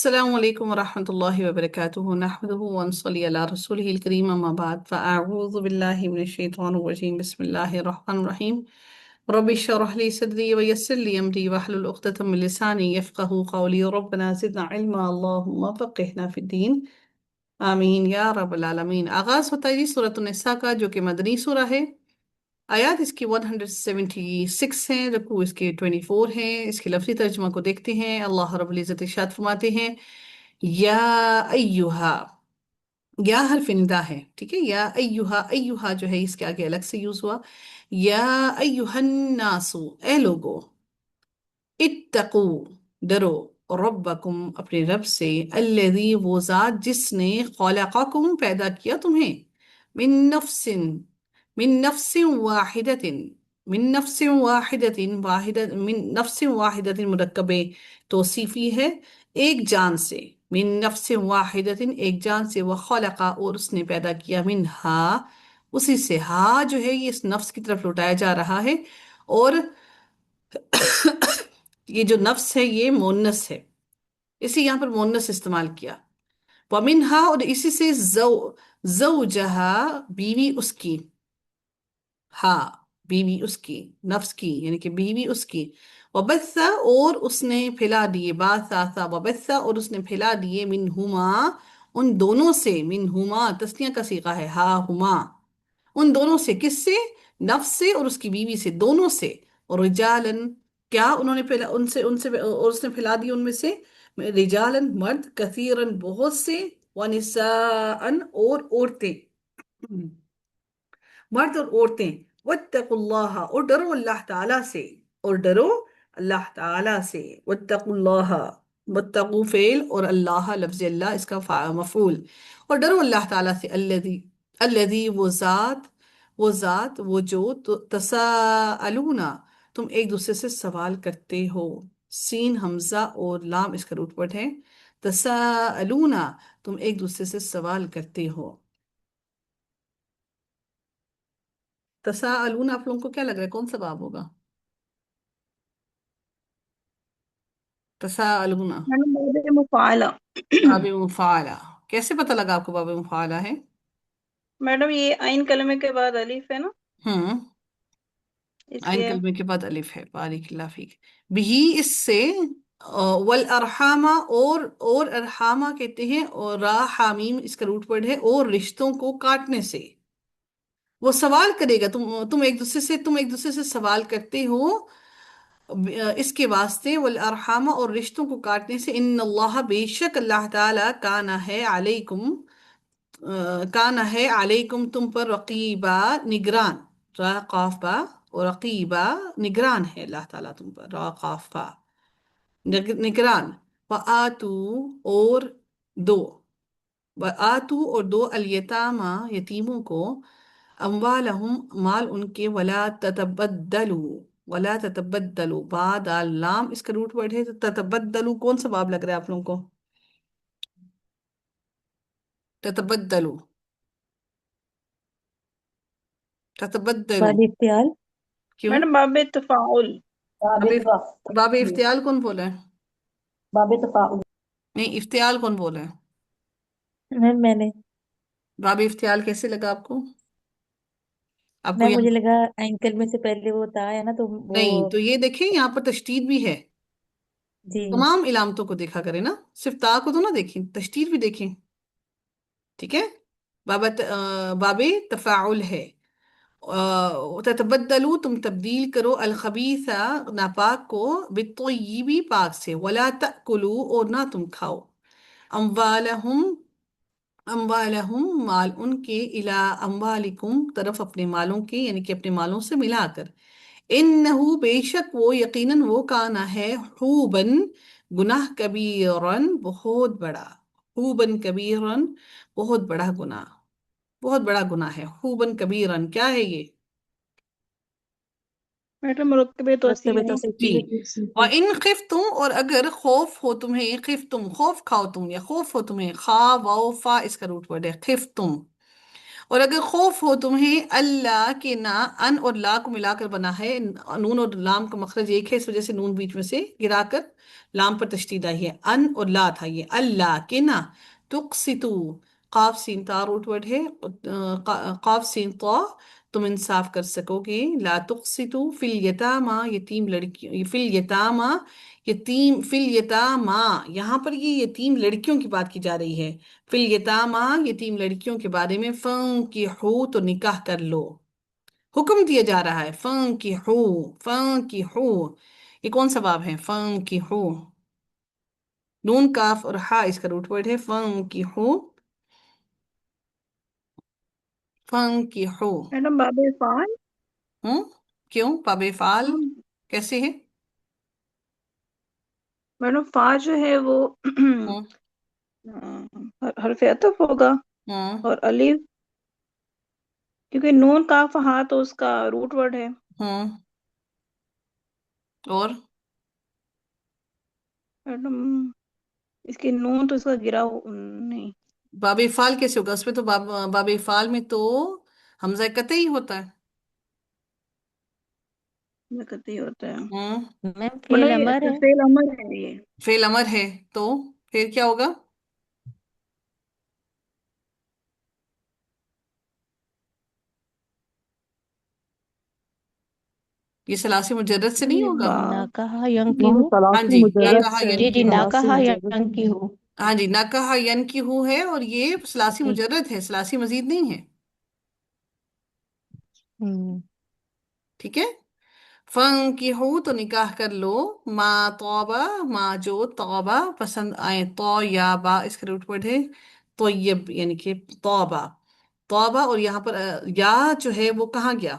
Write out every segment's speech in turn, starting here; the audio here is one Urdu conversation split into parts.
السلام عليكم ورحمة الله وبركاته نحمده ونصلي على رسوله الكريم أما بعد فأعوذ بالله من الشيطان الرجيم بسم الله الرحمن الرحيم رب اشرح لي صدري ويسر لي أمري واحلل عقدة من لساني يفقهوا قولي ربنا زدنا علما اللهم فقهنا في الدين آمین یا رب العالمین۔ آغاز ہوتا ہے جی سورۃ النساء کا، جو کہ مدنی سورہ ہے۔ آیات اس کی 176 ہیں، رکوع اس کے 24 ہیں۔ اس کے لفظی ترجمہ کو دیکھتے ہیں۔ اللہ رب العزت ارشاد فرماتے ہیں یا ایہا، یا حرف ندا ہے، ٹھیک ہے۔ یا ایہا، ایہا جو ہے اس کے آگے الگ سے یوز ہوا۔ یا ایہا الناس، اے لوگو، اتقو، ڈرو، ربکم، اپنے رب سے، الذی، وہ ذات جس نے خلقکم، پیدا کیا تمہیں، من نفس، من نفس واحدت، من نفس واحدت، من نفس واحدت مرکب توصیفی ہے، ایک جان سے، من نفس واحدت، ایک جان سے، وخلق، اور اس نے پیدا کیا، منہا، اسی سے، ہا جو ہے یہ اس نفس کی طرف لوٹایا جا رہا ہے، اور یہ جو نفس ہے یہ مونس ہے، اسی یہاں پر مونس استعمال کیا۔ وَمِنْهَا، اور اسی سے، زوجہا، بیوی اس کی، ہا، بیوی اس کی، نفس کی، یعنی کہ بیوی اس کی، وبث، اور اس نے پھیلا دیے، باثا، وبث، اور اس نے پھیلا دیے، منہما، ان دونوں سے، منہما تسنیہ کا صیغہ ہے، ہا ہما، ان دونوں سے، کس سے؟ نفس سے اور اس کی بیوی سے، دونوں سے، اور رجالن، کیا انہوں نے پھیلا ان سے اور اس نے پھیلا دی ان میں سے، رجالن مرد، کثیرن بہت سے، ونساءن اور عورتیں، مرد اور عورتیں، واتقوا اللہ، اور ڈرو اللہ تعالیٰ سے، اور ڈرو اللہ تعالیٰ سے، واتقوا اللہ، واتقوا فعل اور اللہ لفظ اللہ اس کا مفعول، اور ڈرو اللہ تعالیٰ سے، الذی، وہ ذات وہ جو، تساءلون، تم ایک دوسرے سے سوال کرتے ہو، سین حمزہ اور لام اس کا روٹ ورڈ ہے، تساءلون، تم ایک دوسرے سے سوال کرتے ہو۔ تساءلون آپ لوگوں کو کیا لگ رہا ہے کون سا باب ہوگا؟ تساءلون، میڈم باب مفعلہ۔ باب مفعلہ، کیسے پتہ لگا آپ کو باب مفعلہ ہے؟ میڈم یہ عین کلمے کے بعد الف ہے نا، ہوں، اس عین لیے۔ کلمے کے بعد الف ہے، بارک اللہ فیک، بھی اس سے، والارحامہ، اور ارحامہ کہتے ہیں، اور را حامیم اس کا روٹ ورڈ ہے، اور رشتوں کو کاٹنے سے، وہ سوال کرے گا، تم ایک دوسرے سے سوال کرتے ہو اس کے واسطے، والارحام، اور رشتوں کو کاٹنے سے، ان اللہ، بے شک اللہ تعالیٰ، کانا ہے علیکم، تم پر، رقیبا، نگران، را قاف با، اور رقیبا، نگران ہے اللہ تعالیٰ تم پر، را قاف با، نگران، وآتو، اور دو، وآتو، اور دو، الیتامہ، یتیموں کو، اموالہم، مال ان کے، ولا تتبدلوا، با دال لام اس کا روٹ ورڈ ہے، تو تتبدلوا کون سا باب لگ رہا ہے آپ لوگوں کو؟ تتبدلوا، تتبدلوا، باب افتعال، کیوں؟ میڈم باب تفاعل۔ باب باب افتعال کون بولا ہے؟ باب تفاعل، نہیں، افتعال کون بولا ہے؟ میم میں نے، باب افتعال کیسے لگا آپ کو؟ آپ کو میم یہاں مجھے لگا اینکل میں سے پہلے وہ تا ہے نا تو وہ، نہیں، تو یہ دیکھیں یہاں پر تشدید بھی ہے، جی تمام علامتوں کو دیکھا کریں نا، صرف تا کو تو نہ دیکھیں، تشدید بھی دیکھیں، ٹھیک ہے۔ باب تفاعل ہے، تتبدلو، تم تبدیل کرو، الخبیث، ناپاک کو، بالطیب، پاک سے، ولا تأکلو، اور نہ تم کھاؤ، اموالہم، مال ان کے، الی اموالکم، طرف اپنے مالوں کے، یعنی کہ اپنے مالوں سے ملا کر، انہو، بے شک وہ، یقیناً وہ، کانا ہے، حوبن، گناہ، کبیرن، بہت بڑا، حوبن کبیرن، بہت بڑا گناہ، بہت بڑا گناہ ہے، حوبن کبیرن، کیا ہے یہ؟ میڈم مرکب رقبے توصیف تو ہے۔ صحیح جی، ہے، وَإِنْ خِفْتُمْ، اور اگر خوف ہو تمہیں، خفتم، خوف کھاؤ تم، یا خوف ہو تمہیں، خا واو فا اس کا روٹ ورڈ ہے، خفتم، اور اگر خوف ہو تمہیں اللہ کے نہ، ان اور لا کو ملا کر بنا ہے، نون اور لام کا مخرج ایک ہے، اس وجہ سے نون بیچ میں سے گرا کر لام پر تشدید آئی ہے، ان اور لا تھا یہ، اللہ کے نہ، تقسطو، قاف سین تا روٹ ورڈ ہے، قاف سین طا، تم انصاف کر سکو گے، لا تقسطو فی الیتاما، یتیم لڑکی، فی الیتاما، یتیم، فی الیتاما، یہاں پر یہ یتیم لڑکیوں کی بات کی جا رہی ہے، فی الیتاما، یتیم لڑکیوں کے بارے میں، فانکحوا، تو نکاح کر لو، حکم دیا جا رہا ہے، فانکحوا، فانکحوا، یہ کون سا باب ہے؟ فانکحوا، نون کاف اور ہا اس کا روٹ ورڈ ہے، فانکحوا، فانکحوا، میڈم باب فعال. ہوں، کیوں باب فعال ہاں کیسے ہے؟ میڈم فا جو ہے وہ ہوں حرف عطف ہوگا، ہوں اور الف کیونکہ نون کاف ہاں تو اس کا روٹ ورڈ ہے. ہوں، اور میڈم اس کی نون تو اس کا گرا نہیں. باب فعال کیسے ہوگا؟ اس میں تو باب فعال میں تو حمزہ قطعی ہوتا ہے، دقت ہی ہوتا ہے. ہوں، میم مطلب فیل امر یہ ہے. فعل امر ہے یہ. فعل امر ہے، تو پھر کیا ہوگا؟ یہ ثلاثی مجرد سے نہیں یہ ہوگا؟ باب ناکاہا ینگ کی میم ہو. ہاں ثلاثی جی، نہ مجرد کہا سے جی ین جی کی ہو، ثلاثی ناکاہا مجرد ینگ کی ہو. ہاں جی، نہ کہا ین کی ہو ہے، اور یہ ثلاثی جی. مجرد ہے، ثلاثی مزید نہیں ہے، ہم، ٹھیک ہے؟ فن کی ہو تو نکاح کر لو، ما توبہ، ما جو توبہ پسند آئے، تو یا با اس کا روٹ ورڈ ہے طیب، یعنی کہ توبہ، توبہ، اور یہاں پر یا جو ہے وہ کہاں گیا؟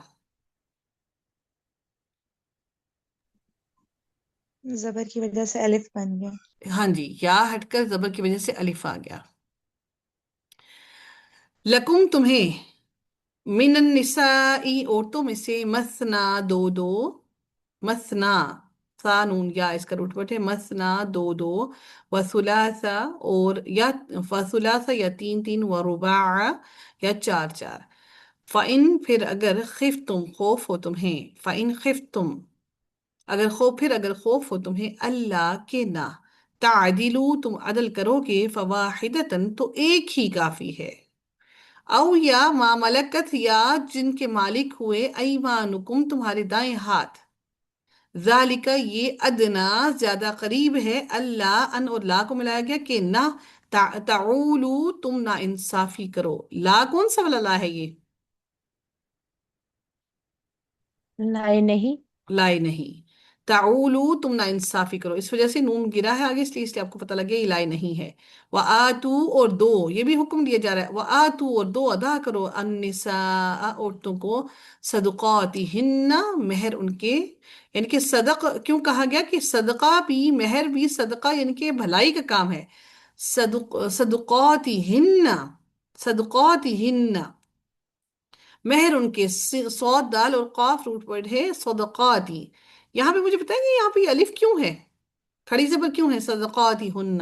زبر کی وجہ سے الف بن گیا. ہاں جی، یا ہٹ کر زبر کی وجہ سے الف آ گیا. لکم تمہیں، من النساء عورتوں میں سے، مثنا دو دو، مثنا، نون یا اس کا روٹ ورڈ ہے، مثنا دو دو، وثلاثا، اور یا وثلاثا یا تین تین، ورباع یا چار چار. فَإِن، پھر اگر خفتم، خوف ہو تمہیں، فَإِن خفتم، اگر خوف، پھر اگر خوف ہو تمہیں، اللہ کے نہ، تعدلو، تم عدل کرو گے، فواحدتن، تو ایک ہی کافی ہے، او یا ما ملکت، یا جن کے مالک ہوئے، ایمانکم، تمہارے دائیں ہاتھ، ذالک، یہ ادنا، زیادہ قریب ہے، اللہ، ان اور لا کو ملایا گیا کہ نہ، تعولو، تم نا انصافی کرو. لا کون سا والا لا ہے یہ؟ لائے نہیں. لائے نہیں، تعولو، تم نا انصافی کرو، اس وجہ سے نون گرا ہے آگے، اس لیے آپ کو پتہ لگے یہ لائے نہیں ہے. وآتو، اور دو، یہ بھی حکم دیا جا رہا ہے، وآتو، اور دو ادا کرو، النساء، عورتوں کو، صدقاتہن، مہر ان کے، یعنی کہ صدق کیوں کہا گیا کہ صدقہ بھی، مہر بھی، صدقہ یعنی کہ بھلائی کا کام ہے، صدقاتہن، صدقاتہن، مہر ان کے، صاد دال اور قاف روٹ ورڈ ہے، صدقاتی. یہاں پہ مجھے بتائیں گے یہاں پہ یہ الف کیوں ہے، کھڑی زبر کیوں ہے، صدقاتی ہن؟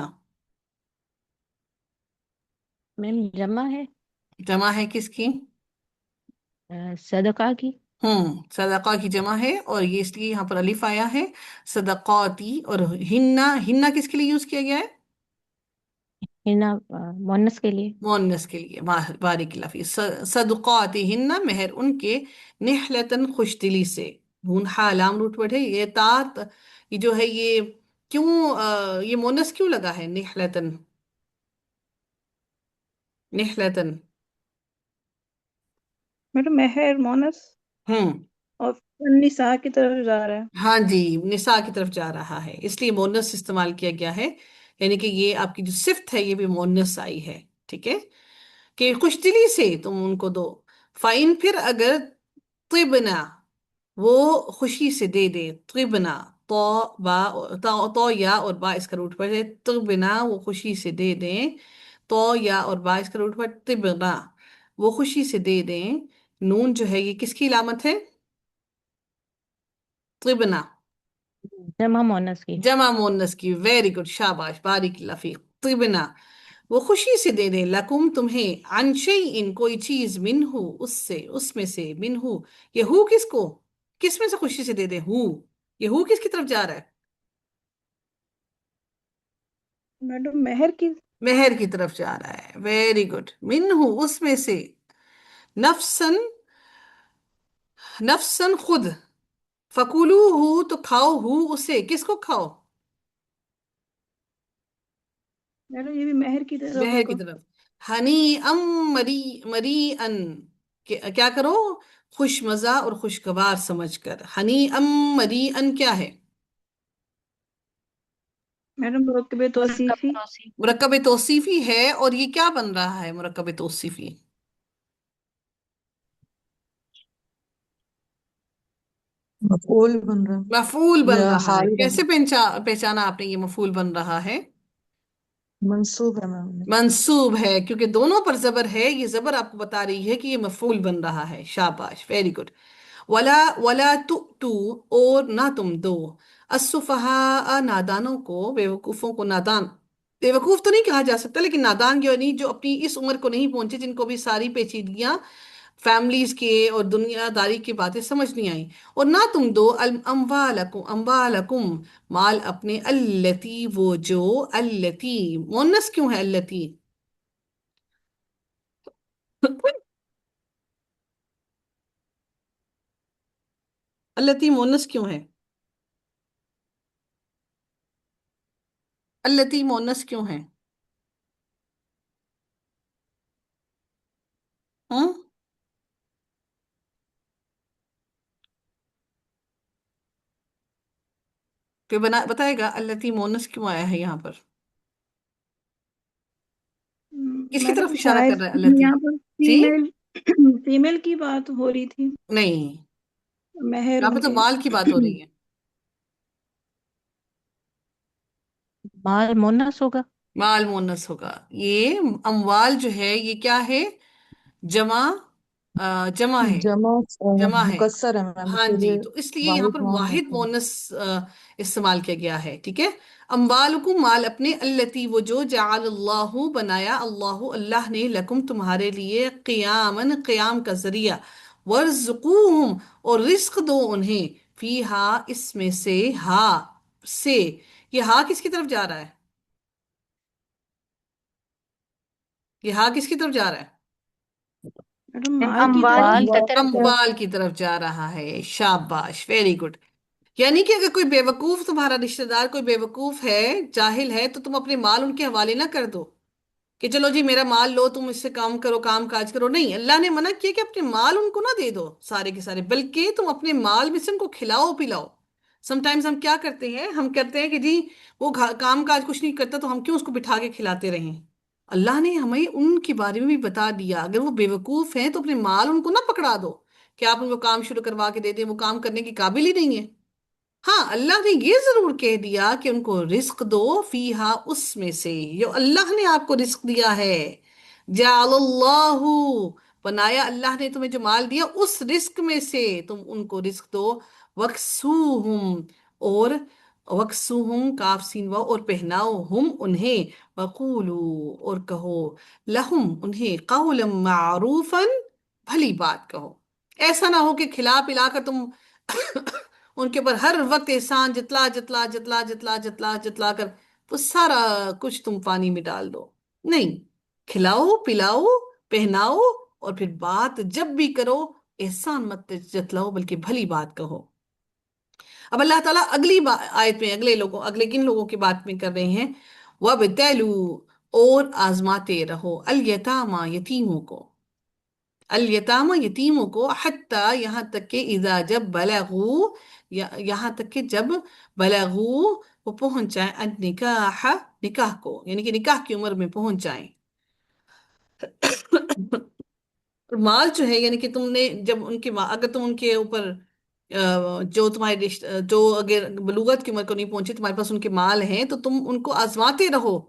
میم جمع ہے جمع ہے کس کی؟ صدقہ کی. صدقہ کی جمع ہے، اور یہ اس لیے یہاں پر الف آیا ہے، صدقاتی. اور ہننا، ہننا کس کے لیے یوز کیا گیا ہے؟ ہنا مونس کے لیے. مونس کے لیے، بارک اللہ فیک. صدقاتہن، مہر ان کے، نحلتن، خوش دلی سے، نون ہا لام روٹ ورڈ ہے، یہ تات، یہ جو ہے یہ کیوں یہ مونس کیوں لگا ہے، نحلتن، نحلتن. میڈم مہر مونس ہوں اور نساء کی طرف جا رہا ہے. ہاں جی، نساء کی طرف جا رہا ہے، اس لیے مونس استعمال کیا گیا ہے، یعنی کہ یہ آپ کی جو صفت ہے یہ بھی مونس آئی ہے، ٹھیک ہے، کہ خوش دلی سے تم ان کو دو. فائن، پھر اگر، طبنا، وہ خوشی سے دے دے، طبنا، تو با، تو یا اور با اس کا روٹ پر ہے، طبنا، وہ خوشی سے دے دیں، تو یا اور با اس کا روٹ پر، طبنا، وہ خوشی سے دے دیں. نون جو ہے یہ کس کی علامت ہے؟ طبنا، جمع مونس کی. جمع مونس کی، ویری گڈ، شاباش، بارک اللہ فیک. طبنا، وہ خوشی سے دے دے، لکم تمہیں، عن شیئن کوئی چیز، منہو اس سے، اس میں سے، منہو یہ ہو کس کو، کس میں سے خوشی سے دے دے، ہو یہ ہو کس کی طرف جا رہا ہے؟ میڈم مہر کی. مہر کی طرف جا رہا ہے، ویری گڈ، منہو اس میں سے، نفسن، نفسن خود، فکولو ہو تو کھاؤ، ہو اسے، کس کو کھاؤ؟ میڈم یہ بھی مہر کی طرف مہر کی ہوگا. طرف، ہنی ام مری، مری ان، کیا کرو، خوش مزہ اور خوشگوار سمجھ کر، ہنی ام مری ان کیا ہے؟ میڈم مرکب توصیفی. مرکب توصیفی ہے، اور یہ کیا بن رہا ہے مرکب توصیفی؟ مفعول بن رہا مفعول بن یا رہا ہے، حال بن کیسے پہچانا آپ نے یہ مفعول بن رہا ہے؟ منصوب ہے میم. منصوب ہے، کیونکہ دونوں پر زبر ہے، یہ زبر آپ کو بتا رہی ہے کہ یہ مفعول بن رہا ہے، شاباش، ویری گڈ. ولا ولا تو اور نہ تم دو، السفہاء نادانوں کو، بے وقوفوں کو، نادان بے وقوف تو نہیں کہا جا سکتا، لیکن نادان یعنی جو اپنی اس عمر کو نہیں پہنچے، جن کو بھی ساری پیچیدگیاں فیملیز کے اور دنیا داری کی باتیں سمجھ نہیں آئیں، اور نہ تم دو اموالکم، اموالکم مال اپنے، التی وہ جو، التی مونس کیوں ہے التی؟ التی مونس کیوں ہے؟ التی مونس کیوں ہے؟ ہاں، کوئی بتائے گا التی مونس کیوں آیا ہے یہاں پر؟ کس کی طرف میڈم اشارہ شاید کر رہا ہے التی؟ یہاں پر جی فیمیل فیمیل کی بات ہو رہی تھی. نہیں، مہر یہاں ان پہ تو کے. مال کی بات ہو رہی ہے. مال مونس ہوگا. مال مونس ہوگا، یہ اموال جو ہے یہ کیا ہے، جمع، جمع ہے، جمع جمع ہے. مکسر ہے میم، ہاں اسی جی، لیے تو اس لیے یہاں واحد پر نون واحد ہوتا ہے. مونس استعمال کیا گیا ہے، ٹھیک ہے. اموالکم مال اپنے، التی وہ جو، جعل اللہ بنایا، اللہ اللہ نے، لکم تمہارے لیے، قیامن قیام کا ذریعہ، ورزقوہم اور رزق دو انہیں، فیہا اس میں سے، ہا سے، یہ ہا کس کی طرف جا رہا ہے؟ یہ ہا کس کی طرف جا رہا ہے؟ میڈم مال کی اموال طرف. مال کی طرف جا. اموال کی طرف جا رہا ہے، شاباش، ویری گڈ. یعنی کہ اگر کوئی بیوقوف تمہارا رشتہ دار کوئی بیوقوف ہے، جاہل ہے، تو تم اپنے مال ان کے حوالے نہ کر دو کہ چلو جی میرا مال لو، تم اس سے کام کرو، کام کاج کرو. نہیں، اللہ نے منع کیا کہ اپنے مال ان کو نہ دے دو سارے کے سارے، بلکہ تم اپنے مال میں سے ان کو کھلاؤ پلاؤ. سم ٹائمز ہم کیا کرتے ہیں، ہم کہتے ہیں کہ جی وہ کام کاج کچھ نہیں کرتا تو ہم کیوں اس کو بٹھا کے کھلاتے رہیں. اللہ نے ہمیں ان کے بارے میں بھی بتا دیا، اگر وہ بیوقوف ہیں تو اپنے مال ان کو نہ پکڑا دو کہ آپ ان کو کام شروع کروا کے دے دیں، وہ کام کرنے کی قابل ہی نہیں ہے. ہاں، اللہ نے یہ ضرور کہہ دیا کہ ان کو رزق دو، فیہا اس میں سے، جو اللہ نے آپ کو رزق دیا ہے، جعل اللہ بنایا اللہ نے تمہیں جو مال دیا، اس رزق میں سے تم ان کو رزق دو، وکسوہم اور، وکسوہم کاف سین واو، اور پہناؤ، ہم انہیں، وقولو اور کہو، لہم انہیں، قولا معروفا بھلی بات کہو. ایسا نہ ہو کہ کھلا پلا کر تم ان کے اوپر ہر وقت احسان جتلا جتلا جتلا جتلا جتلا جتلا کر وہ سارا کچھ تم پانی میں ڈال دو. نہیں، کھلاؤ پلاؤ، پہناؤ، اور پھر بات جب بھی کرو احسان مت جتلاؤ بلکہ بھلی بات کہو. اب اللہ تعالیٰ اگلی آیت میں اگلے کن لوگوں کی بات میں کر رہے ہیں، وَابْتَلُوا اور آزماتے رہو، الیتاما یتیموں کو، الیتاما یتیموں کو، حتیٰ یہاں تک کہ، اذا جب بلغو یہاں تک کہ جب، بلغو وہ پہنچ جائیں، النکاح نکاح کو، یعنی کہ نکاح کی عمر میں پہنچ جائیں. اور مال جو ہے، یعنی کہ تم نے جب ان کے اگر تم ان کے اوپر جو تمہارے جو اگر بلوغت کی عمر کو نہیں پہنچے، تمہارے پاس ان کے مال ہیں، تو تم ان کو آزماتے رہو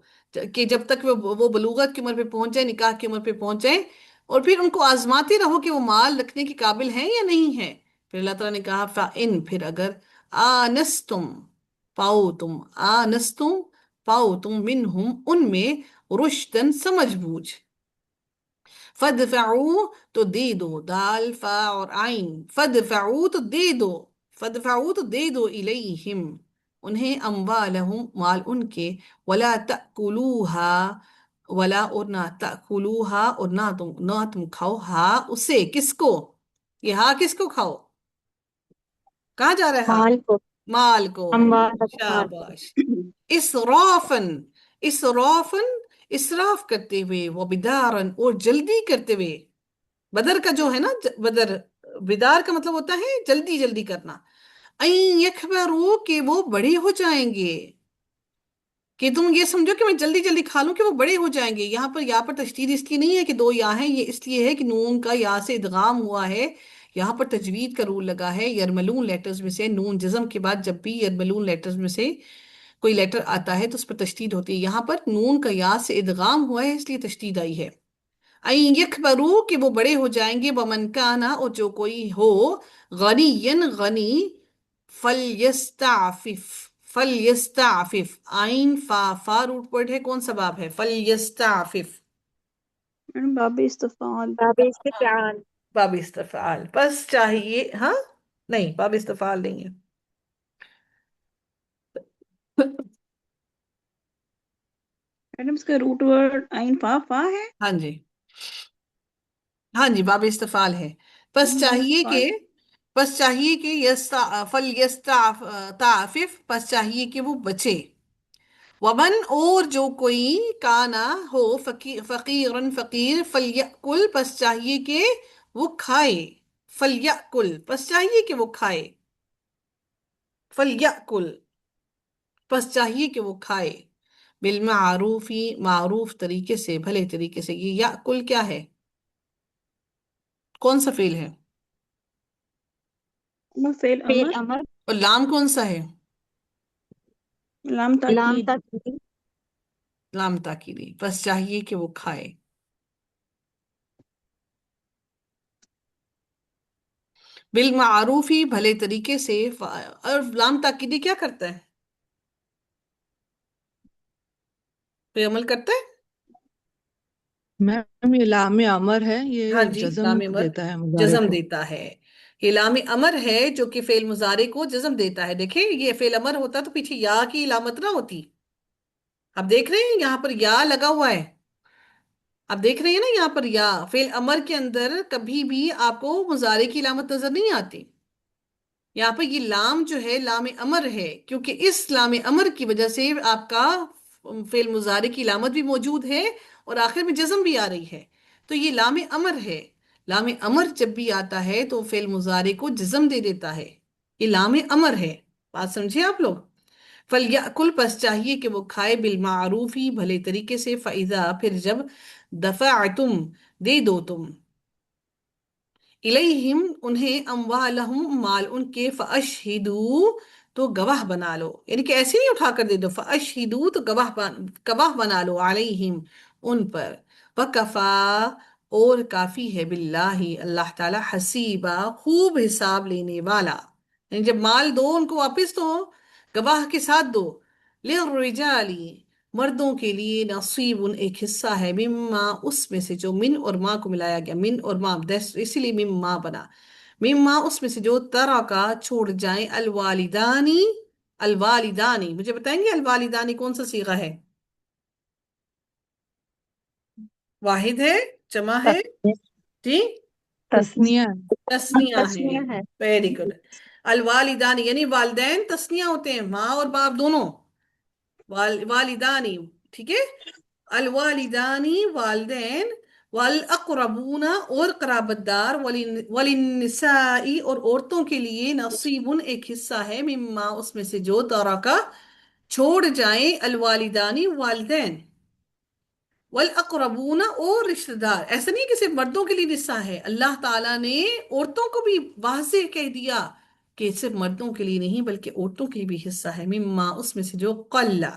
کہ جب تک وہ بلوغت کی عمر پہ پہنچ جائے، نکاح کی عمر پہ پہنچ جائے، اور پھر ان کو آزماتے رہو کہ وہ مال رکھنے کے قابل ہیں یا نہیں ہیں. پھر اللہ تعالیٰ نے کہا فَإِن پھر اگر، آنستم پاؤ تم، آنستم پاؤ تم، منہم ان میں، رشدن سمجھ بوجھ. فدفعو تو دے دو، دال فا اور عین، فدفعو تو دے دو، فدفعو تو دے دو الیہم انہیں، اموالہم مال ان کے، ولا تأکلوہا ولا اور نہ تأکلوہا اور نہ تم کھاؤ ہا اسے، کس کو، یہ ہا کس کو کھاؤ، کہاں جا رہا ہے ہا، مال کو، مال کو، اموال مال کو، شاباش. اسرافن، اسرافن اسراف کرتے ہوئے، و بدارن اور جلدی کرتے ہوئے. بدر کا جو ہے نا بدر، بدار کا مطلب ہوتا ہے جلدی جلدی کرنا. این یکبرو کہ وہ بڑے ہو جائیں گے، کہ تم یہ سمجھو کہ میں جلدی جلدی کھا لوں کہ وہ بڑے ہو جائیں گے. یہاں پر تشدید اس لیے نہیں ہے کہ دو یا ہیں، یہ اس لیے ہے کہ نون کا یا سے ادغام ہوا ہے. یہاں پر تجوید کا رول لگا ہے. یرملون لیٹرز میں سے نون جزم کے بعد جب بھی یرملون لیٹرز میں سے کوئی لیٹر آتا ہے تو اس پر تشدید ہوتی ہے. یہاں پر نون کا یا سے ادغام ہوا ہے اس لیے تشدید آئی ہے. این یکبرو کہ وہ بڑے ہو جائیں گے، ومن کانا اور جو کوئی ہو، غنین غنی، فلیستعفف، فلیستعفف، آئین فا روٹ ورڈ ہے، کون سا باب ہے، فلیستعفف، باب استفعال. باب استفعال. باب استفعال. پس چاہیے، ہاں نہیں باب استفعال نہیں ہے. میڈم اس کا روٹ ورڈ عین فا ہے. ہاں جی، ہاں جی باب استفعال ہے. پس چاہیے کہ، بس چاہیے کہ فلیستعفف، پس چاہیے کہ وہ بچے. ومن اور جو کوئی کانا ہو فقیرن فقیر، فلیأکل پس چاہیے کہ وہ کھائے، فلیأکل پس چاہیے کہ وہ کھائے، فلیأکل پس چاہیے کہ وہ کھائے، بالمعروفی معروف طریقے سے، بھلے طریقے سے. یہ یأکل کیا ہے، کون سا فعل ہے، فعل فعل امر. امر. اور لام کون سا ہے، لام لام تاکید. تاکید. لام تاکیدی. پس چاہیے کہ وہ کھائے. بالمعروفی بھلے طریقے سے. اور لام تاکیدی کیا کرتا ہے، کوئی عمل کرتا ہے. میم یہ لام امر ہے، ہاں یہ جی جزم لام امر دیتا ہے مضارع جزم کو. دیتا ہے. یہ لام امر ہے جو کہ فعل مضارع کو جزم دیتا ہے. دیکھیں یہ فعل امر ہوتا تو پیچھے یا کی علامت نہ ہوتی. اب دیکھ رہے ہیں یہاں پر یا لگا ہوا ہے، اب دیکھ رہے ہیں نا یہاں پر یا، فعل امر کے اندر کبھی بھی آپ کو مضارع کی علامت نظر نہیں آتی. یہاں پہ یہ لام جو ہے لام امر ہے، کیونکہ اس لام امر کی وجہ سے آپ کا فعل مضارع کی علامت بھی موجود ہے اور آخر میں جزم بھی آ رہی ہے. تو یہ لام امر ہے. لام امر جب بھی آتا ہے تو فعل مضارع کو جزم دے دیتا ہے. یہ لام امر ہے، بات سمجھے آپ لوگ. فلیأکل پس چاہیے کہ وہ کھائے، بالمعروفی بھلے طریقے سے، فَإِذَا پھر جب، دفعتم دے دو تم، الیہم انہیں، اموالہم مال ان کے، فاشہدو تو گواہ بنا لو. یعنی کہ ایسے نہیں اٹھا کر دے دو، فاشہدو تو گواہ بنا لو، علیہم ان پر. وکفا اور کافی ہے، باللہ اللہ تعالی، حسیبہ خوب حساب لینے والا. یعنی جب مال دو ان کو واپس تو گواہ کے ساتھ دو. للرجالی مردوں کے لیے، نصیب ایک حصہ ہے، مما اس میں سے جو، من اور ماں کو ملایا گیا، من اور ماں اسی لیے مما بنا، مما اس میں سے جو، ترا کا چھوڑ جائیں، الوالدانی، الوالدانی مجھے بتائیں گے الوالدانی کون سا صیغہ ہے، واحد ہے، جمع ہے، جی تسنیہ. تسنیہ ہے. تسمیہ ہے. Very good. الوالدانی یعنی والدین تسنیہ ہوتے ہیں، ماں اور باپ دونوں، والدانی، ٹھیک ہے. الوالدانی والدین، والاقربون اور قرابت دار، وللنساء اور عورتوں کے لیے، نصیب ایک حصہ ہے، مما اس میں سے جو، ترکا چھوڑ جائیں، الوالدانی والدین، والاقربون اور رشتہ دار. ایسا نہیں کہ صرف مردوں کے لیے حصہ ہے، اللہ تعالیٰ نے عورتوں کو بھی واضح کہہ دیا کہ صرف مردوں کے لیے نہیں بلکہ عورتوں کے لیے بھی حصہ ہے، مما اس میں سے جو، قلّا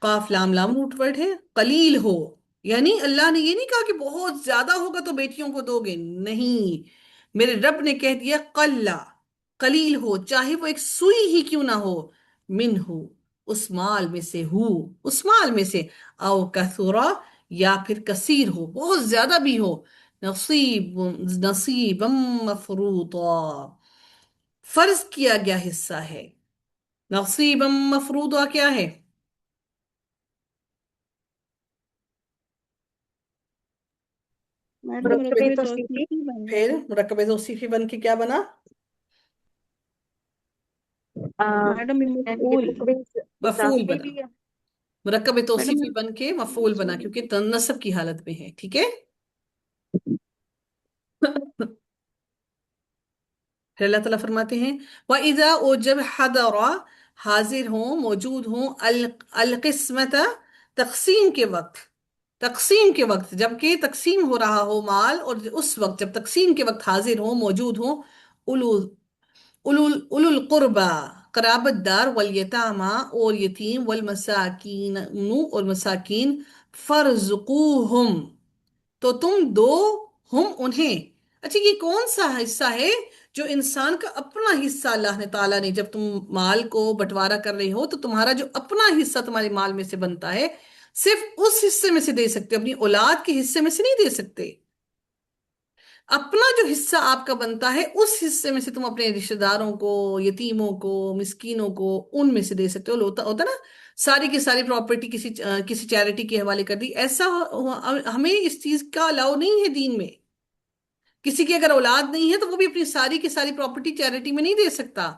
قاف لام لام روٹ ورڈ ہے، قلیل ہو. یعنی اللہ نے یہ نہیں کہا کہ بہت زیادہ ہوگا تو بیٹیوں کو دو گے، نہیں، میرے رب نے کہہ دیا قلّا، قلیل ہو، چاہے وہ ایک سوئی ہی کیوں نہ ہو، منہ اس مال میں سے ہو، اس مال میں سے، او کثرا یا پھر کثیر ہو، بہت زیادہ بھی ہو، نصیب نصیبا مفروضا، فرض کیا گیا حصہ ہے، نصیبا مفروضا کیا ہے؟ میڈم مرکب مرکب توصیفی توصیفی بن پھر گیا. مرکب توصیفی بن کے کیا بنا؟ میڈم یہ یعنی کہ مفعول. تقریب مفعول اضافی بنا، بھی ہے. مرکب میڈم توصیفی بن کے مفعول بنا کیونکہ نصب کی حالت میں ہے، ٹھیک ہے؟ پھر اللہ تعالیٰ فرماتے ہیں وَإِذَا، اور جب حَضَرَ حاضر ہوں، موجود ہوں، القسمت تقسیم کے وقت، تقسیم کے وقت، جبکہ تقسیم ہو رہا ہو مال، اور اس وقت جب تقسیم کے وقت حاضر ہوں، موجود ہوں، اولو اولو القربا قرابت دار، والیتاما اور یتیم، والمساکین اور مساکین، فرزقوہم تو تم دو، ہم انہیں، اچھا یہ کون سا حصہ ہے جو انسان کا اپنا حصہ اللہ نے تعالیٰ نے، جب تم مال کو بٹوارا کر رہے ہو تو تمہارا جو اپنا حصہ تمہارے مال میں سے بنتا ہے، صرف اس حصے میں سے دے سکتے، اپنی اولاد کے حصے میں سے نہیں دے سکتے، اپنا جو حصہ آپ کا بنتا ہے اس حصے میں سے تم اپنے رشتہ داروں کو، یتیموں کو، مسکینوں کو، ان میں سے دے سکتے ہو، ہوتا ہوتا نا ساری کی ساری پراپرٹی کسی چیریٹی کے حوالے کر دی، ایسا ہمیں اس چیز کا الاؤ نہیں ہے دین میں، کسی کی اگر اولاد نہیں ہے تو وہ بھی اپنی ساری کی ساری پراپرٹی چیریٹی میں نہیں دے سکتا،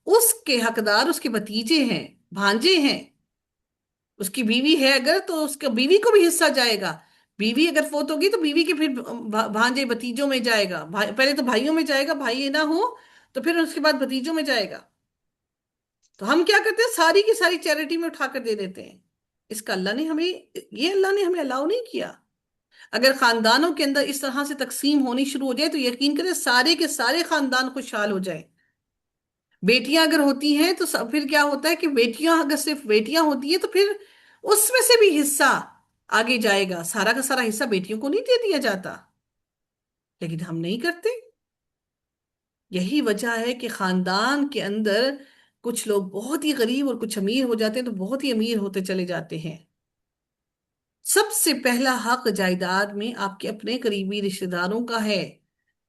اس کے حقدار اس کے بھتیجے ہیں، بھانجے ہیں، اس کی بیوی ہے اگر تو اس کا بیوی کو بھی حصہ جائے گا، بیوی اگر فوت ہوگی تو بیوی کے پھر بھانجے بھتیجوں میں جائے گا، پہلے تو بھائیوں میں جائے گا، بھائی نہ ہو تو پھر اس کے بعد بھتیجوں میں جائے گا، تو ہم کیا کرتے ہیں ساری کی ساری چیریٹی میں اٹھا کر دے دیتے ہیں، اس کا اللہ نے ہمیں، یہ اللہ نے ہمیں الاؤ نہیں کیا، اگر خاندانوں کے اندر اس طرح سے تقسیم ہونی شروع ہو جائے تو یقین کریں سارے کے سارے خاندان خوشحال ہو جائیں، بیٹیاں اگر ہوتی ہیں تو پھر کیا ہوتا ہے کہ بیٹیاں اگر صرف بیٹیاں ہوتی ہیں تو پھر اس میں سے بھی حصہ آگے جائے گا، سارا کا سارا حصہ بیٹیوں کو نہیں دے دیا جاتا، لیکن ہم نہیں کرتے، یہی وجہ ہے کہ خاندان کے اندر کچھ لوگ بہت ہی غریب اور کچھ امیر ہو جاتے ہیں تو بہت ہی امیر ہوتے چلے جاتے ہیں، سب سے پہلا حق جائیداد میں آپ کے اپنے قریبی رشتہ داروں کا ہے،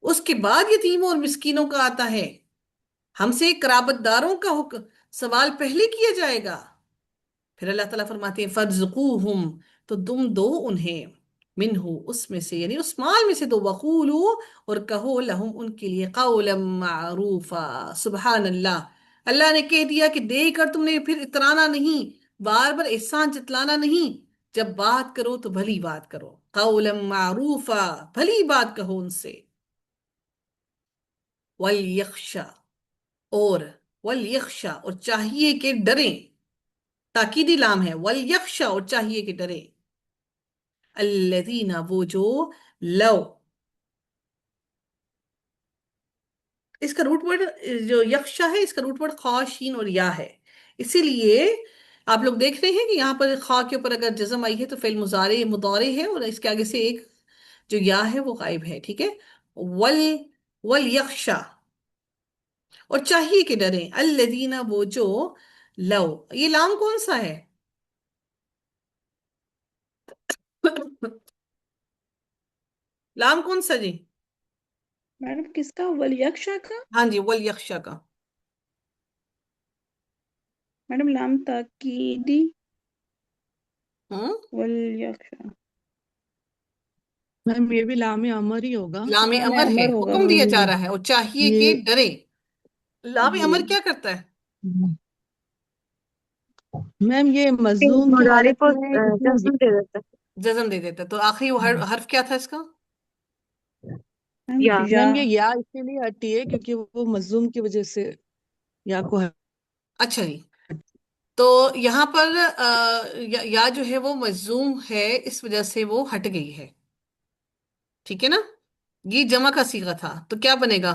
اس کے بعد یتیموں اور مسکینوں کا آتا ہے، ہم سے قرابت داروں کا سوال پہلے کیا جائے گا، پھر اللہ تعالیٰ فرماتے ہیں فَرْزُقُوهُمْ تو تم دو انہیں، منہو اس میں سے یعنی اس مال میں سے دو، وقولو اور کہو، لہم ان کے لیے، قولا معروفا، سبحان اللہ، اللہ نے کہہ دیا کہ دے کر تم نے پھر اترانا نہیں، بار بار احسان جتلانا نہیں، جب بات کرو تو بھلی بات کرو، قولا معروفا، بھلی بات کہو ان سے، وَلْيَخْشَى اور وَلْيَخْشَى اور چاہیے کہ ڈریں، تاکیدی لام ہے، وَلْيَخْشَى اور چاہیے کہ ڈریں، الذین وہ جو، لو اس کا روٹ ورڈ جو یخشا ہے اس کا روٹ ورڈ خا شین اور یا ہے، اسی لیے آپ لوگ دیکھ رہے ہیں کہ یہاں پر خا کے اوپر اگر جزم آئی ہے تو فعل مضارع ہے اور اس کے آگے سے ایک جو یا ہے وہ غائب ہے، ٹھیک ہے، ول ولیخشا اور چاہیے کہ ڈریں، الذین وہ جو، لو یہ لام کون سا ہے؟ لام کون سا جی؟ میڈم کس کا؟ ولیکشا کا. ہاں جی ولیخشا کا، میڈم لام تاکیدی. ہوں ولیکشا. میم یہ بھی لام امر ہی ہوگا. لام لام امر ہے، امر ہوگا. حکم دیا جا رہا ہے، اور چاہیے کہ یہ ڈرے، لام یہ امر کیا کرتا ہے؟ میم یہ مظلوم کی مضارع حالت کو میں کتنی ہوگی؟ جزم دے دیتا ہے. جزم دے دیتا ہے، تو آخری وہ حرف کیا تھا اس کا؟ یا یا. میم یہ یا اسی لیے ہٹی ہے کیونکہ وہ مظلوم کی وجہ سے یا کو اچھا جی، تو یہاں پر یا جو ہے وہ مجزوم ہے، اس وجہ سے وہ ہٹ گئی ہے، ٹھیک ہے نا، یہ جمع کا صیغہ تھا تو کیا بنے گا؟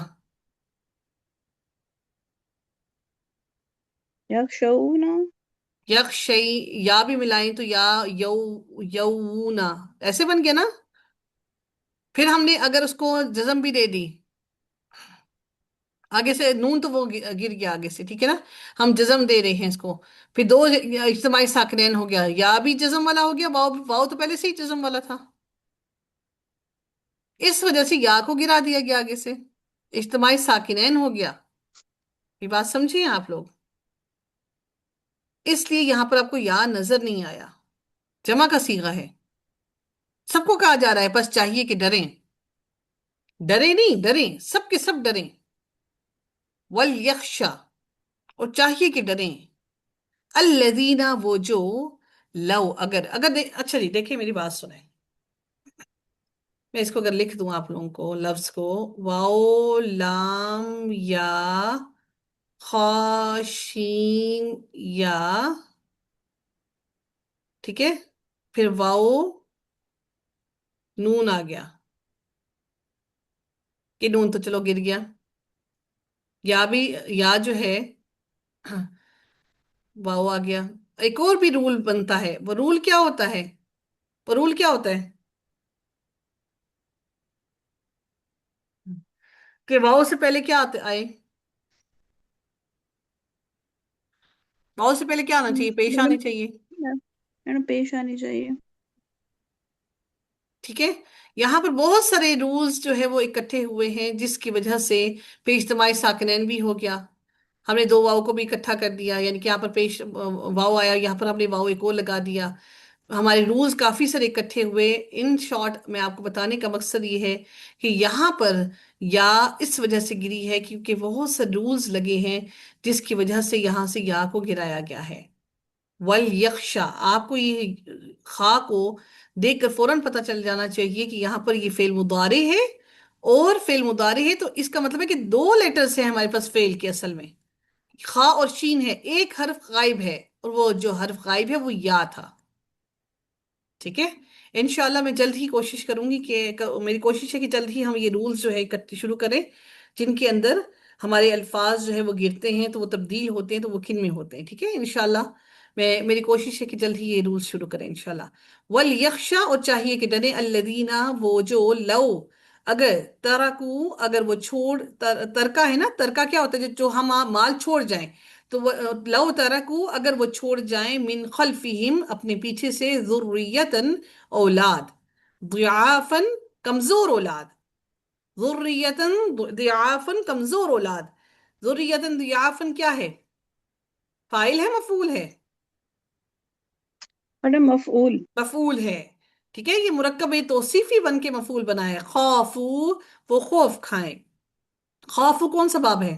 یکشونا. یکشئی، یا بھی ملائیں تو یا یو یونا ایسے بن گیا نا، پھر ہم نے اگر اس کو جزم بھی دے دی آگے سے نون تو وہ گر گیا آگے سے، ٹھیک ہے نا، ہم جزم دے رہے ہیں اس کو. پھر دو اجتماعی ساکنین ہو گیا، یا بھی جزم والا ہو گیا، واؤ واؤ تو پہلے سے ہی جزم والا تھا، اس وجہ سے یا کو گرا دیا گیا آگے سے، اجتماعی ساکنین ہو گیا. یہ بات سمجھیے آپ لوگ، اس لیے یہاں پر آپ کو یا نظر نہیں آیا، جمع کا صیغہ ہے. سب کو کہا جا رہا ہے بس چاہیے کہ ڈریں، ڈریں نہیں ڈریں، سب کے سب ڈریں. وَلْيَخْشَى، اور چاہیے کہ ڈریں. الَّذِينَ، وہ جو، لو اگر اچھا جی دیکھیں میری بات سنیں، میں اس کو اگر لکھ دوں آپ لوگوں کو لفظ کو، واو لام یا خاشین یا، ٹھیک ہے، پھر واو نون آ گیا، کہ نون تو چلو گر گیا، یا بھی، یا جو ہے واو آ گیا. ایک اور بھی رول بنتا ہے، وہ رول کیا ہوتا ہے، وہ رول کیا ہوتا ہے کہ واو سے پہلے کیا آئے، واو سے پہلے کیا آنا چاہیے، پیش آنی چاہیے، میڈم پیش آنی چاہیے. ٹھیک ہے. یہاں پر بہت سارے رولز جو ہے وہ اکٹھے ہوئے ہیں، جس کی وجہ سے پیش اجتماعی ساکنین بھی ہو گیا. ہم نے دو واؤ کو بھی اکٹھا کر دیا، یعنی کہ یہاں پر پیش واؤ آیا، یہاں پر ہم نے واؤ ایک اور لگا دیا. ہمارے رولز کافی سارے اکٹھے ہوئے. ان شارٹ میں آپ کو بتانے کا مقصد یہ ہے کہ یہاں پر یا اس وجہ سے گری ہے کیونکہ بہت سے رولز لگے ہیں، جس کی وجہ سے یہاں سے یا کو گرایا گیا ہے. وَلْيَخْشَى، آپ کو یہ خا کو دیکھ کر فوراً پتہ چل جانا چاہیے کہ یہاں پر یہ فعل مضارع ہے، اور فعل مضارع ہے تو اس کا مطلب ہے کہ دو لیٹرز ہیں ہمارے پاس فعل کے، اصل میں خا اور شین ہے، ایک حرف غائب ہے، اور وہ جو حرف غائب ہے وہ یا تھا. ٹھیک ہے، انشاءاللہ میں جلد ہی کوشش کروں گی کہ میری کوشش ہے کہ جلد ہی ہم یہ رولز جو ہے شروع کریں، جن کے اندر ہمارے الفاظ جو ہے وہ گرتے ہیں تو وہ تبدیل ہوتے ہیں، تو وہ کن میں ہوتے ہیں. ٹھیک ہے، انشاءاللہ میری کوشش ہے کہ جلد ہی یہ رولز شروع کریں انشاءاللہ. وَلْيَخْشَى، اور چاہیے کہ ڈریں، الَّذِينَ، وہ جو، لو اگر، ترکو اگر وہ چھوڑ، ترکا ہے نا، ترکا کیا ہوتا ہے جو ہم مال چھوڑ جائیں، تو لو ترکو اگر وہ چھوڑ جائیں، من خلفہم اپنے پیچھے سے، ذریتن اولاد، ضعافن کمزور اولاد، ذریتن ضعافن کمزور اولاد. ذریتن ضعافن کیا ہے، فاعل ہے مفعول ہے، میڈم مفعول. مفعول ہے. ٹھیک ہے، یہ مرکب توصیفی بن کے مفعول بنا ہے. خوفو، وہ خوف کھائیں. خوفو کون سا باب ہے،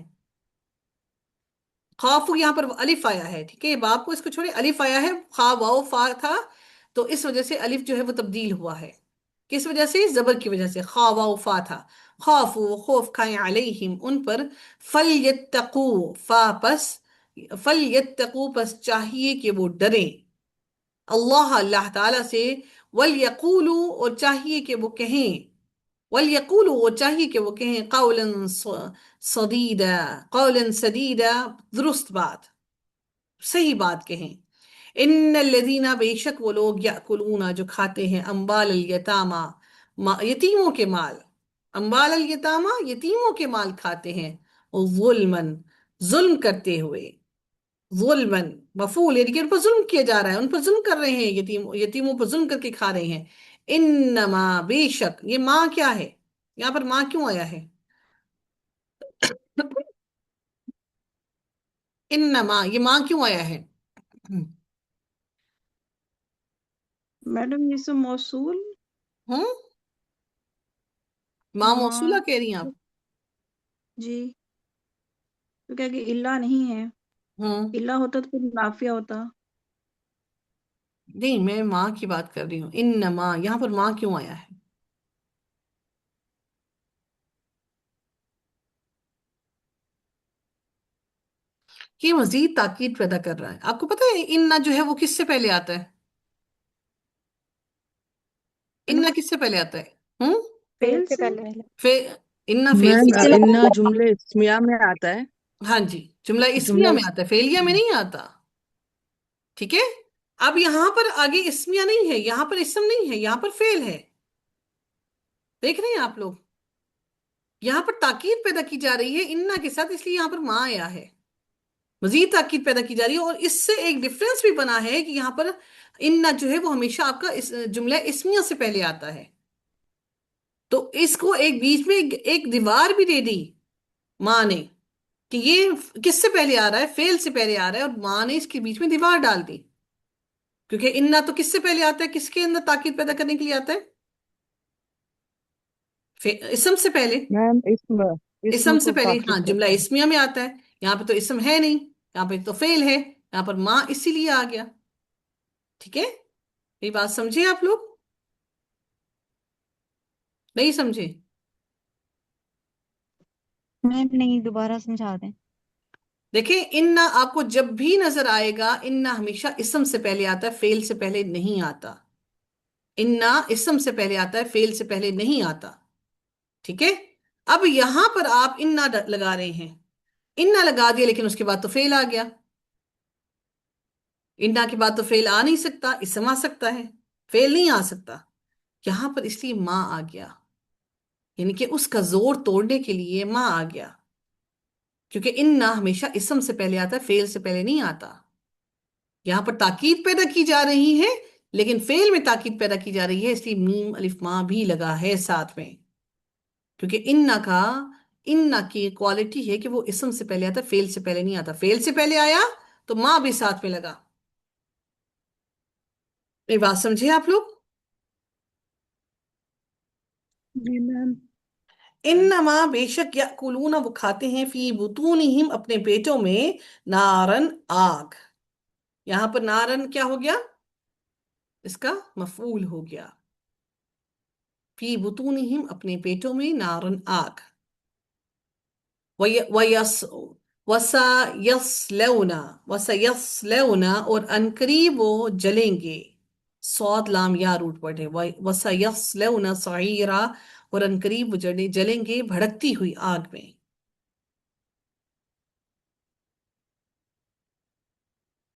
خوف یہاں پر الف آیا ہے، ٹھیک ہے، باب کو اس کو چھوڑے، الف آیا ہے، خا واو فا تھا، تو اس وجہ سے الف جو ہے وہ تبدیل ہوا ہے. کس وجہ سے، زبر کی وجہ سے، خا واو فا تھا. خوفو، خوف کھائیں، علیہم ان پر، فلیتقو، فا پس، فلیتقو پس چاہیے کہ وہ ڈریں، اللہ اللہ تعالیٰ سے، ولیقولو اور چاہیے کہ وہ کہیں، وَلْيَقُولُوا، وہ چاہیے کہ وہ کہیں، قَوْلًا سَدِيدًا، قَوْلًا سَدِيدًا، درست بات، صحیح بات کہیں. ان الذین، بے شک وہ لوگ، یأکلون جو کھاتے ہیں، اموال الیتاما، یتیموں کے مال، اموال الیتاما یتیموں کے مال کھاتے ہیں، ظلمن ظلم کرتے ہوئے، ظلمن مفعول، یعنی کہ ان پر ظلم کیا جا رہا ہے، ان پر ظلم کر رہے ہیں، یتیموں پر ظلم کر کے کھا رہے ہیں. انما، بے شک، یہ ماں کیا ہے، یہاں پر ماں کیوں آیا ہے، انما یہ ماں کیوں آیا ہے، میڈم یہ سب موصول. ہوں، ماں ماں، موصولہ کہہ رہی ہیں آپ، جی، تو کیا کہ اللہ نہیں ہے، ہوں، اللہ ہوتا تو پھر نافیہ ہوتا. نہیں میں ماں کی بات کر رہی ہوں. انما یہاں پر ماں کیوں آیا ہے، یہ مزید تاکید پیدا کر رہا ہے. آپ کو پتہ ہے اننا جو ہے وہ کس سے پہلے آتا ہے، اننا کس سے پہلے آتا ہے، ہوں، فیل فیل سے سے. پہلے اننا فعل میم سے پہلے، انا جملے اسمیہ میں آتا ہے، ہاں جی، جملہ اسمیہ جملہ میں آتا ہے، فعلیہ میں نہیں آتا. ٹھیک ہے، اب یہاں پر آگے اسمیہ نہیں ہے، یہاں پر اسم نہیں ہے، یہاں پر فعل ہے، دیکھ رہے ہیں آپ لوگ، یہاں پر تاکید پیدا کی جا رہی ہے انا کے ساتھ، اس لیے یہاں پر ما آیا ہے، مزید تاکید پیدا کی جا رہی ہے. اور اس سے ایک ڈفرنس بھی بنا ہے کہ یہاں پر انا جو ہے وہ ہمیشہ آپ کا جملہ اسمیہ سے پہلے آتا ہے. تو اس کو ایک بیچ میں ایک دیوار بھی دے دی ماں نے کہ یہ کس سے پہلے آ رہا ہے، فعل سے پہلے آ رہا ہے، اور ماں نے اس کے بیچ میں دیوار ڈال دی. کیونکہ انا تو کس سے پہلے آتا ہے، کس کے اندر تاکید پیدا کرنے کے لیے آتا ہے؟ اسم سے پہلے. میم اسم اسم سے کو پہلے ہاں تاکید جملہ کرتا ہے. اسمیہ میں آتا ہے. یہاں پہ تو اسم ہے نہیں، یہاں پہ تو فعل ہے، یہاں پر ماں اسی لیے آ گیا. ٹھیک ہے، یہ بات سمجھے آپ لوگ؟ نہیں سمجھے؟ میم نہیں، دوبارہ سمجھا دیں. دیکھیں انا آپ کو جب بھی نظر آئے گا، انا ہمیشہ اسم سے پہلے آتا ہے، فعل سے پہلے نہیں آتا. انا اسم سے پہلے آتا ہے، فعل سے پہلے نہیں آتا. ٹھیک ہے، اب یہاں پر آپ انا لگا رہے ہیں، انا لگا دیا لیکن اس کے بعد تو فعل آ گیا. انا کے بعد تو فعل آ نہیں سکتا، اسم آ سکتا ہے، فعل نہیں آ سکتا. یہاں پر اس لیے ماں آ گیا، یعنی کہ اس کا زور توڑنے کے لیے ماں آ گیا. کیونکہ انا ہمیشہ اسم سے پہلے آتا ہے، فعل سے پہلے نہیں آتا. یہاں پر تاکید پیدا کی جا رہی ہے لیکن فعل میں تاکید پیدا کی جا رہی ہے، اس لیے میم الف ماں بھی لگا ہے ساتھ میں. کیونکہ انا کی کوالٹی ہے کہ وہ اسم سے پہلے آتا ہے، فعل سے پہلے نہیں آتا. فعل سے پہلے آیا تو ماں بھی ساتھ میں لگا. یہ بات سمجھے آپ لوگ؟ جی میم. انما بے شک یاکلون وہ کھاتے ہیں، فی بطونہم اپنے پیٹوں میں، نارن آگ. یہاں پر نارن کیا ہو گیا؟ اس کا مفعول ہو گیا. فی بطونہم اپنے پیٹوں میں، نارن آگ. وَسَيَصْلَوْنَ اور انقریب وہ جلیں گے. صاد لام یا روٹ ورڈ ہے. وَسَيَصْلَوْنَ سَعِيرًا اور انقریب وہ جلیں گے بھڑکتی ہوئی آگ میں.